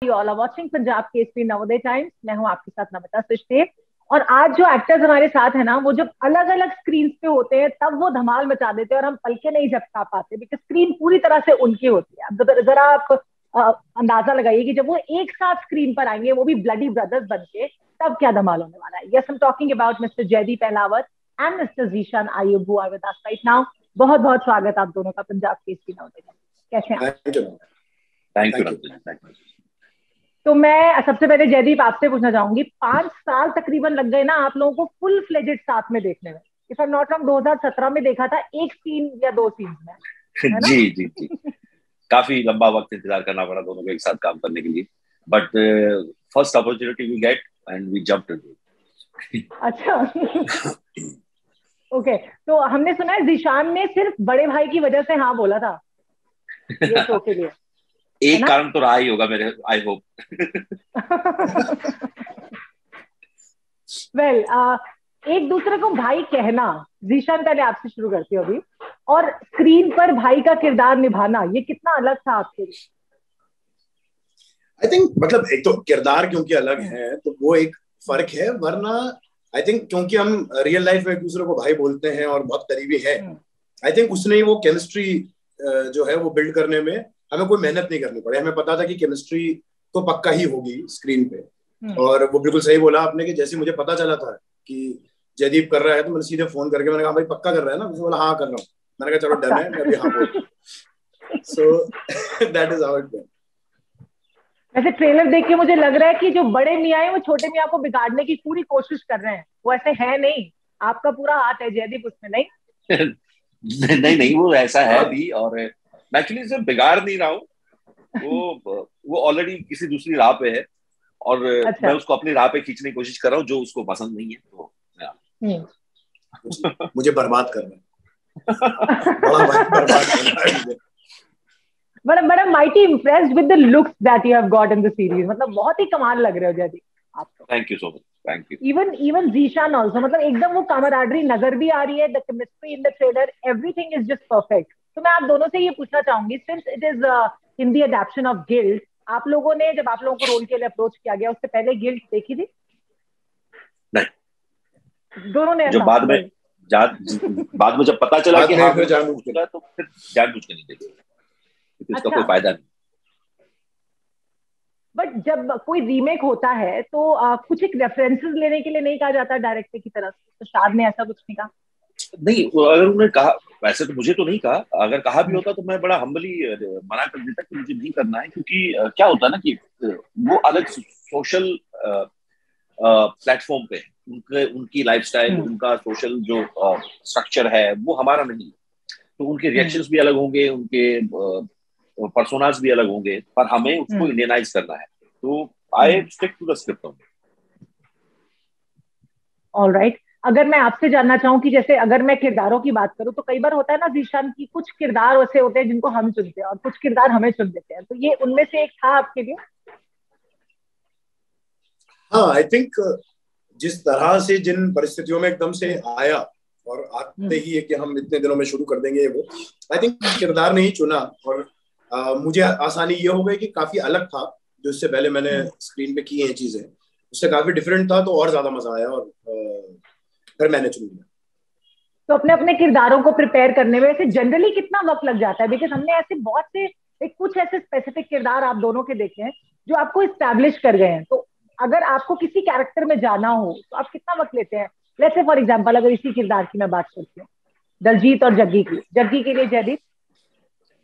You all are watching Punjab Kesari Navodaya Times. मैं हूं आपके साथ नमिता सचदेव। और आज जो एक्टर्स हमारे साथ है ना, वो जब अलग अलग स्क्रीन पे होते हैं तब वो धमाल मचा देते हैं और हम पलके नहीं झपका पाते, बिकॉज स्क्रीन पूरी तरह से उनकी होती है। अब जरा आप अंदाजा लगाइए कि जब वो एक साथ स्क्रीन पर आएंगे, वो भी ब्लडी ब्रदर्स बन के, तब क्या धमाल होने वाला है। Yes, I am talking about mister Jaideep Ahlawat and mister Zeeshan Ayub who are with us right now. बहुत बहुत स्वागत आप दोनों का पंजाब केसरी नवोदय। कैसे हैं आप? Thank you. तो मैं सबसे पहले जयदीप आपसे पूछना चाहूंगी, 5 साल तकरीबन लग गए ना आप लोगों को फुल फ्लेजेड साथ में देखने में। If I am not wrong, 2017 में देखा था, एक सीन या 2 सीन में, है ना? जी जी जी। काफी लंबा वक्त इंतजार करना पड़ा दोनों को एक साथ काम करने के लिए, but first opportunity we get and we jumped into. अच्छा। ओके, तो हमने सुना है जीशान ने सिर्फ बड़े भाई की वजह से हाँ बोला था ये शो के लिए, है एक ना? कारण तो रहा ही होगा मेरे, आई होप। वेल, एक दूसरे को भाई कहना, जीशान पहले आपसे शुरू करती हूँ अभी, और स्क्रीन पर भाई का किरदार निभाना, ये कितना अलग था आपके लिए? आई थिंक मतलब एक तो किरदार क्योंकि अलग है तो वो एक फर्क है, वरना आई थिंक क्योंकि हम रियल लाइफ में एक दूसरे को भाई बोलते हैं और बहुत करीबी है, आई थिंक उसने वो केमिस्ट्री जो है वो बिल्ड करने में हमें कोई मेहनत नहीं करनी पड़ी। हमें पता था कि केमिस्ट्री तो पक्का ही होगी स्क्रीन पे। और वो बिल्कुल सही बोला आपने कि जैसे मुझे पता चला था कि जयदीप कर रहा है तो मैंने सीधे फोन करके मैंने कहा भाई पक्का कर रहा है ना? उसने बोला हाँ कर रहा हूँ। मैंने कहा चलो डन है, मैं भी हाँ बोल। So that is how it went. वैसे ट्रेलर देख के मुझे लग रहा है कि जो बड़े मियाँ हैं वो छोटे मियाँ को बिगाड़ने की पूरी कोशिश कर रहे हैं। वो ऐसे है नहीं, आपका पूरा हाथ है जयदीप उसमें, नहीं? नहीं नहीं, वो ऐसा है भी, और मैं एक्चुअली सिर्फ बिगाड़ नहीं रहा हूँ। वो ऑलरेडी किसी दूसरी राह पे है और अच्छा। मैं उसको अपनी राह पे खींचने की कोशिश कर रहा हूँ जो उसको पसंद नहीं है, तो मुझे बर्बाद करना है। बड़ा भाई बर्बाद करना है। बड़ा बड़ा mighty impressed with the looks that you have got in the series. मतलब बहुत ही कमाल लग रहे हो जयदीप आप तो। Thank you so much, thank you. Even Zeeshan also, मतलब एकदम वो कामराडरी नजर भी आ रही है, the chemistry in the trailer, everything is just perfect. तो मैं आप दोनों से ये पूछना चाहूंगी, since it is Hindi adaptation of guild, आप लोगों ने जब आप लोगों को रोल के लिए अप्रोच किया गया उससे पहले गिल्ड देखी थी? नहीं, दोनों ने जो ऐसा? बाद में जब पता चला कि हाँ फिर जानबूझ के, तो फिर जानबूझ के नहीं देखे, क्योंकि उसका अच्छा। कोई फायदा नहीं। बट जब कोई रीमेक होता है तो कुछ एक रेफरेंसेस लेने के लिए नहीं कहा जाता डायरेक्टर की तरफ से? तो शाद ने ऐसा कुछ नहीं कहा? नहीं, अगर उन्होंने कहा, वैसे तो मुझे तो नहीं कहा, अगर कहा भी होता तो मैं बड़ा हम्बली मना कर देता कि मुझे नहीं करना है, क्योंकि क्या होता है ना कि वो अलग सोशल प्लेटफॉर्म पे उनके उनकी लाइफस्टाइल, उनका सोशल जो स्ट्रक्चर है वो हमारा नहीं, तो उनके रिएक्शंस भी अलग होंगे, उनके पर्सोनास भी अलग होंगे, पर हमें उसको इंडियनाइज करना है, तो I stick to the script. Alright. अगर मैं आपसे जानना चाहूँ कि जैसे अगर मैं किरदारों की बात करूँ तो कई बार होता है ना जीशान, की कुछ किरदार ऐसे होते हैं जिनको हम चुनते हैं और कुछ किरदार हमें चुन देते हैं, तो ये उनमें से एक था आपके लिए? हाँ आई थिंक जिस तरह से जिन परिस्थितियों में एकदम से आया और आते ही है कि हम इतने दिनों में शुरू कर देंगे वो, आई थिंक किरदार ने ही चुना। और मुझे आसानी ये हो गई कि काफी अलग था जो इससे पहले मैंने स्क्रीन पे की हैं चीजें, उससे काफी डिफरेंट था, तो और ज्यादा मजा आया और फिर मैंने चुन लिया। तो अपने अपने किरदारों को प्रिपेयर करने में ऐसे जनरली कितना वक्त लग जाता है? बिकॉज हमने ऐसे बहुत से कुछ ऐसे स्पेसिफिक किरदार आप दोनों के देखे हैं जो आपको इस्टेब्लिश कर गए हैं, तो अगर आपको किसी कैरेक्टर में जाना हो तो आप कितना वक्त लेते हैं? लेट्स से फॉर एग्जांपल अगर इसी किरदार की मैं बात करती हूँ, दलजीत और जग्गी के लिए Jaideep.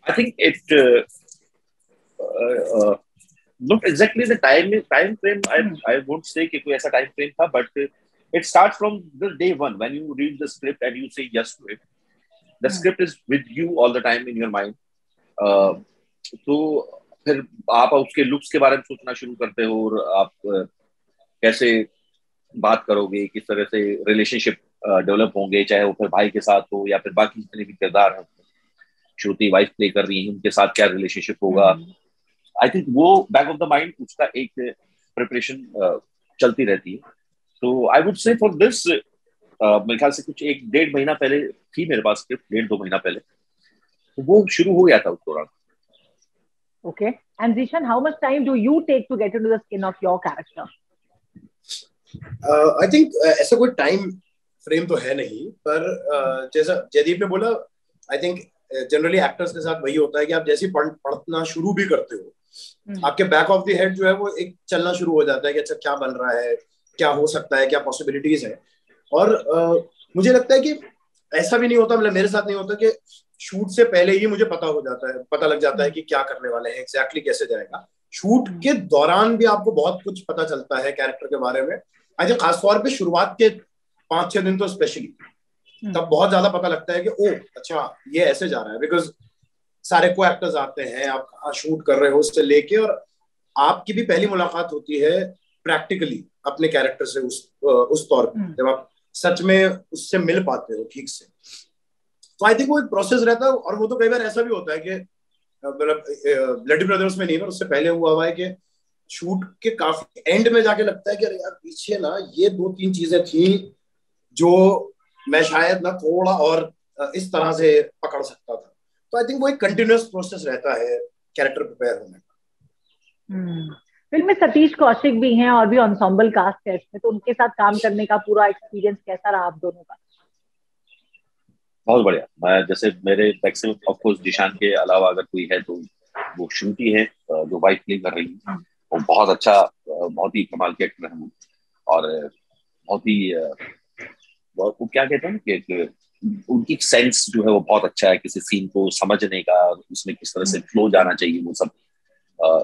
I think it not exactly the time frame. I won't say कि कोई ऐसा time frame था, but it starts from the day one when you read the script and you say yes to it. The script is with you all the time in your mind. तो फिर आप उसके looks के बारे में सोचना शुरू करते हो, और आप कैसे बात करोगे, किस तरह से रिलेशनशिप डेवलप होंगे, चाहे वो फिर भाई के साथ हो या फिर बाकी जितने भी किरदार हैं, श्रुति वाइफ प्ले कर रही है, उनके साथ क्या रिलेशनशिप होगा। आई थिंक वो बैक ऑफ द माइंड उसका एक प्रिपरेशन चलती रहती है। तो I would say for this मेरे ख्याल से कुछ 1-1.5 महीना पहले थी मेरे पास स्क्रिप्ट, 1.5-2 महीना पहले, तो वो शुरू हो गया था उस दौरान। Okay. And Zishan, how much time do you take to get into the skin of your character? I think ऐसा कोई टाइम फ्रेम तो है नहीं, पर जैसा जयदीप ने बोला, आई थिंक जनरली एक्टर्स के साथ वही होता है कि आप जैसे पढ़ना शुरू भी करते हो, आपके बैक ऑफ द हेड जो है वो एक चलना शुरू हो जाता है कि अच्छा क्या बन रहा है, क्या हो सकता है, क्या पॉसिबिलिटीज है। और मुझे लगता है कि ऐसा भी नहीं होता, मतलब मेरे साथ नहीं होता कि शूट से पहले ही मुझे पता लग जाता है कि क्या करने वाले हैं, एग्जैक्टली कैसे जाएगा। शूट के दौरान भी आपको बहुत कुछ पता चलता है कैरेक्टर के बारे में। आई थिंक खासतौर पे शुरुआत के 5-6 दिन तो स्पेशली, तब बहुत ज्यादा पता लगता है कि ओ अच्छा ये ऐसे जा रहा है, बिकॉज सारे को एक्टर्स आते हैं, आप शूट कर रहे हो उससे लेके, और आपकी भी पहली मुलाकात होती है प्रैक्टिकली अपने कैरेक्टर से उस तौर पे, जब आप सच में उससे मिल पाते हो ठीक से। तो आई थिंक वो एक प्रोसेस रहता है, और वो तो कई बार ऐसा भी होता है कि मतलब ब्लडी ब्रदर्स में नहीं, पर उससे पहले हुआ है कि शूट के काफी एंड में जाके लगता है कि अरे यार पीछे ना ये 2-3 चीजें थी जो मैं शायद ना थोड़ा और इस तरह से पकड़ सकता था। तो आई थिंक वो एक कंटिन्यूअस प्रोसेस रहता है कैरेक्टर प्रिपेयर होने का। फिल्म में सतीश कौशिक भी हैं और भी एंसेंबल कास्ट है इसमें, तो उनके साथ काम करने का पूरा एक्सपीरियंस कैसा रहा आप दोनों का? बहुत बढ़िया। मैं जैसे मेरे मैक्सिमम ऑफ कोर्स जिशान के अलावा अगर कोई है तो वो श्रुति है जो वाइफ प्ले कर रही है। वो बहुत अच्छा, बहुत ही कमाल के एक्टर है और बहुत ही वो क्या कहते हैं कि उनकी सेंस जो है वो बहुत अच्छा है किसी सीन को समझने का, उसमें किस तरह से फ्लो जाना चाहिए वो सब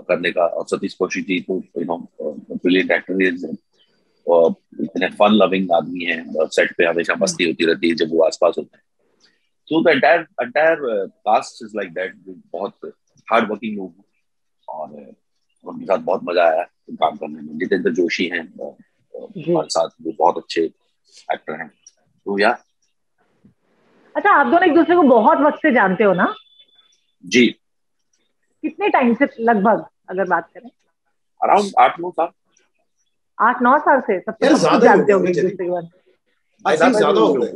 करने का। और सतीश कौशिक जी तो ब्रिलियंट एक्टर, और इतने फन लविंग आदमी हैं, सेट पे हमेशा मस्ती होती रहती है जब वो आसपास होते हैं। So the entire cast is like that, बहुत हार्ड वर्किंग लोग, और उनके साथ बहुत मजा आया काम करने में। जितेंद्र जोशी हैं हमारे साथ, वो बहुत अच्छे एक्टर हैं। तो या अच्छा, आप दोनों एक दूसरे को बहुत वक्त से जानते हो ना? जी। कितने टाइम से लगभग अगर बात करें? अराउंड 8-9 साल। 8-9 साल से? तब तो सब कुछ जानते हो एक दूसरे के बारे में। आई थिंक ज्यादा हो गए,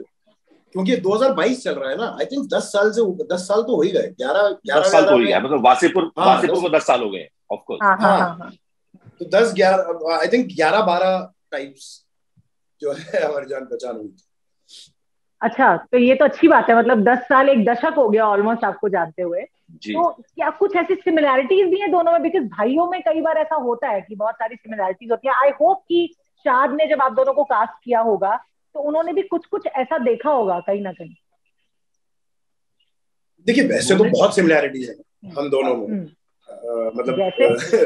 क्योंकि 2022 चल रहा है ना। आई थिंक 10 साल तो हो ही गए। 10 साल तो हो गया, मतलब वासेपुर को 10 साल हो गए ऑफ कोर्स। हाँ। तो 10-11 आई थिंक 11-12 टाइप्स जो है हमारी जान पहचान हुई। अच्छा, तो ये तो अच्छी बात है, मतलब 10 साल, एक दशक हो गया ऑलमोस्ट आपको जानते हुए। तो क्या कुछ ऐसी सिमिलैरिटीज भी है दोनों में? बिकॉज भाइयों में कई बार ऐसा होता है कि बहुत सारी सिमिलैरिटीज होती है। आई होप कि शाद ने जब आप दोनों को कास्ट किया होगा तो उन्होंने भी कुछ ऐसा देखा होगा कहीं ना कहीं। देखिए वैसे तो बहुत सिमिलैरिटीज है हम दोनों में, मतलब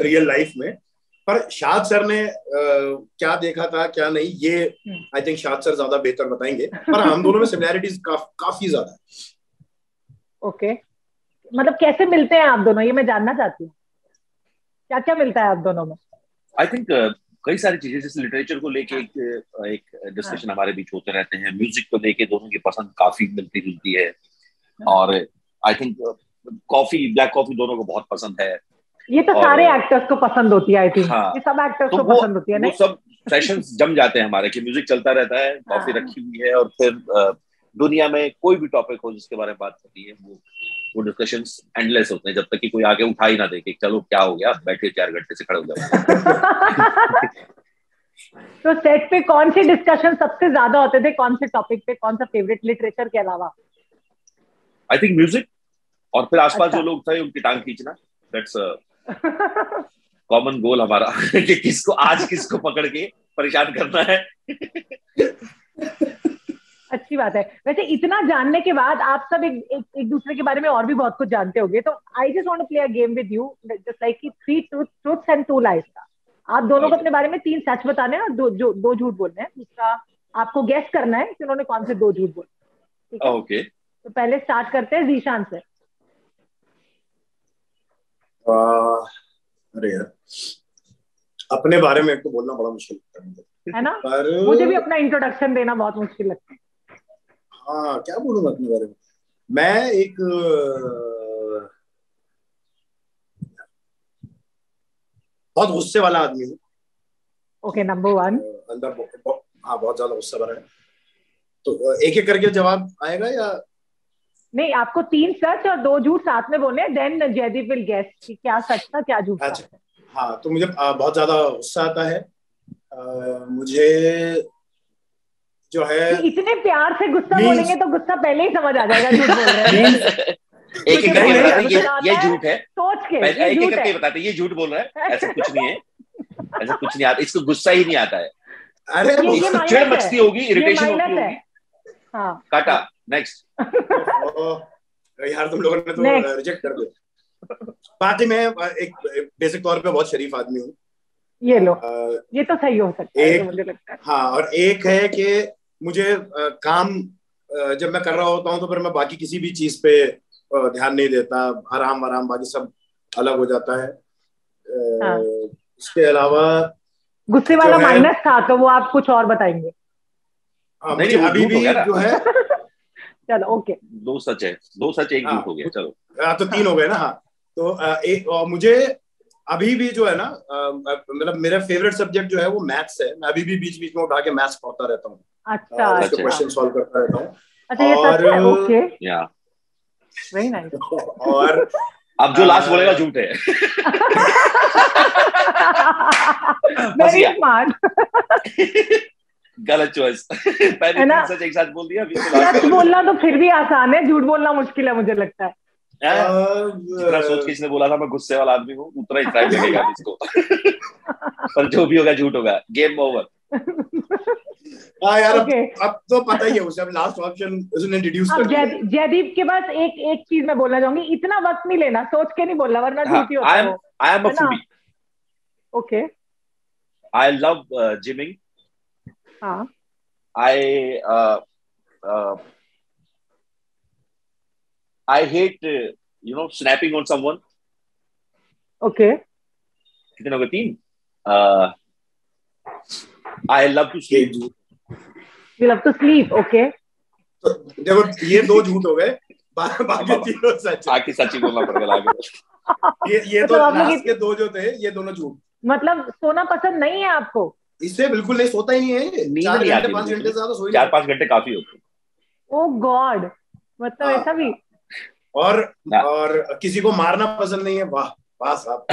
रियल लाइफ में। पर शाद सर ने क्या देखा था क्या नहीं, ये आई थिंक शाद सर ज्यादा बेहतर बताएंगे। पर हम दोनों में सिमिलैरिटीज काफी ज्यादा है। ओके, मतलब कैसे मिलते हैं आप दोनों, ये मैं जानना चाहती हूँ। क्या क्या मिलता है आप दोनों में? आई थिंक कई सारी चीजें, जैसे लिटरेचर को लेके एक डिस्कशन हमारे बीच होते रहते हैं। म्यूजिक को लेके दोनों की पसंद काफी मिलती जुलती है। और आई थिंक ब्लैक कॉफी दोनों को बहुत पसंद है। ये तो सारे एक्टर्स को पसंद होती है आई थिंक। हाँ, ये सब एक्टर्स तो को पसंद होती है। वो सब सेशंस जम जाते हैं हमारे, कि म्यूजिक चलता रहता है, कॉफी रखी हुई है, और फिर दुनिया में कोई भी टॉपिक हो जिसके बारे में बात होती है, वो डिस्कशंस एंडलेस होते हैं, जब तक कि कोई आगे उठा ही ना दे कि चलो क्या हो गया, बैठे 4 घंटे से खड़े हो जाओ। तो सेट पे कौन से डिस्कशन सबसे ज्यादा होते थे? कौन से टॉपिक पे? कौन सा फेवरेट, लिटरेचर के अलावा? आई थिंक म्यूजिक, और फिर आसपास जो लोग थे उनकी टांग खींचना। दैट्स कॉमन गोल हमारा कि किसको पकड़ के परेशान करना है। अच्छी बात है। वैसे इतना जानने के बाद आप सब एक दूसरे के बारे में और भी बहुत कुछ जानते होंगे, तो I just want to play a game with you, just like 3 truths and 2 lies का। आप दोनों को अपने बारे में 3 सच बताने हैं और 2 झूठ बोलने हैं। दूसरा आपको गेस करना है कि उन्होंने कौन से 2 झूठ बोले। ठीक है? ओके, तो पहले स्टार्ट करते हैं जीशान से। अरे यार, अपने बारे में तो बोलना बड़ा मुश्किल है ना? मुझे भी अपना इंट्रोडक्शन देना बहुत मुश्किल लगता है। हाँ, क्या बोलूंगा अपने बारे में? मैं एक बहुत गुस्से वाला आदमी हूँ। Okay, number 1। अंदर हाँ, बहुत ज्यादा गुस्सा भरा है। तो एक एक करके जवाब आएगा या? नहीं, आपको 3 सच और 2 झूठ साथ में बोलने, देन जयदीप विल गेस कि क्या सच था क्या झूठ था। अच्छा, हाँ, तो मुझे बहुत ज्यादा गुस्सा आता है। मुझे जो है, इतने प्यार से गुस्सा Means- बोलेंगे तो गुस्सा पहले ही समझ आ जाएगा झूठ बोल रहे हैं। एक एक करके बताते हैं, ये झूठ है, सोच के एक एक करके बताते हैं ये झूठ बोल रहा है, ऐसा कुछ नहीं है, ऐसा कुछ नहीं आता, इसको गुस्सा ही नहीं आता है। अरे ये चिड़ मचती होगी, इरिटेशन होती होगी। हाँ, काटा, नेक्स्ट। यार तुम लोगों ने तो रिजेक्ट कर दिया। बाकी मैं एक बेसिक तौर पे बहुत शरीफ आदमी हूँ। ये लो, ये तो सही हो सकता है मुझे लगता है। हाँ, और एक है कि मुझे काम जब मैं कर रहा होता हूँ तो फिर मैं बाकी किसी भी चीज पे ध्यान नहीं देता, आराम बाकी सब अलग हो जाता है। हाँ। इसके अलावा गुस्से वाला माइनस था, तो वो आप कुछ और बताएंगे। मुझे अभी भी जो है चलो ओके, 2 सच है, 2 सच 1 झूठ हो गया, चलो। तो 3 हो गए ना। हाँ, तो एक मुझे अभी भी जो है ना, मतलब मेरा फेवरेट सब्जेक्ट जो है वो मैथ्स है। मैं अभी भी बीच बीच में उठा के मैथ्स पढ़ता रहता हूँ। अच्छा, उसके क्वेश्चन सॉल्व करता रहता हूँ। अच्छा, ये सच है? ओके, या वेरी नाइस। और अब जो लास्ट बोलेगा झूठ है। Very smart. गलत चॉइस। पहले 3 सच एक साथ बोल दिया, अभी तो सच बोलना तो फिर भी आसान है, झूठ बोलना मुश्किल है मुझे लगता है। जितना सोच के इसने बोला था मैं गुस्से वाला आदमी हूँ, उतना ही टाइम लगेगा इसको। पर जो भी होगा झूठ होगा, गेम ओवर। हाँ यार, अब तो पता ही है उसे, अब लास्ट ऑप्शन उसने इंट्रोड्यूस कर दिया। जयदीप के पास एक चीज मैं बोलना चाहूंगी, इतना वक्त नहीं लेना, सोच के नहीं बोलना वरना झूठ ही होता है। I am a foodie. Okay, I love gymming. हाँ, I hate snapping on someone. Okay, कितने हो गए? 3। I love to sleep. You love to sleep. Okay, तो देखो ये 2 झूठ हो गए, बाकी 3 सच। आगे सच ही बोलना पड़ेगा आगे। ये तो लास्ट के 2 जो थे ये दोनों झूठ। मतलब सोना पसंद नहीं है आपको? इससे बिल्कुल नहीं, सोता ही नहीं है। 4 घंटे 5 घंटे से ज्यादा सोई नहीं। 4-5 घंटे काफी होते हैं। ओह गॉड, मतलब ऐसा भी? और किसी को मारना पसंद नहीं है। वाह वाह साहब।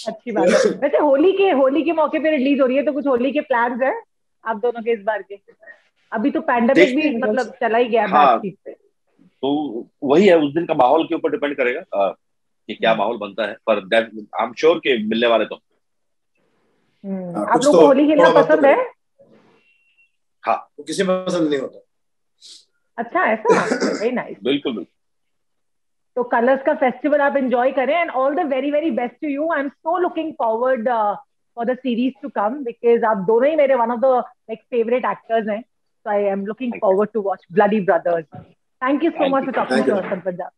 अच्छी बात है। वैसे होली के मौके पे रिलीज हो रही है, तो कुछ होली के प्लान्स हैं आप दोनों के इस बार के? अभी तो पैंडेमिक भी मतलब चला ही गया बातचीत पे, तो वही है, उस दिन का माहौल के ऊपर डिपेंड करेगा कि क्या माहौल बनता है, पर आई एम श्योर के मिलने वाले तो। आप लोग को होली खेलना पसंद है? हाँ, किसी पसंद नहीं होता। अच्छा, ऐसा? Very nice. बिल्कुल। तो कलर्स का फेस्टिवल आप एंजॉय करें, and all the very very best to you. I am so looking forward for the series to come, because आप दोनों ही मेरे one of the like favourite actors हैं। So I am looking forward to watch Bloody Brothers. Thank you so much for talking to us on Punjab.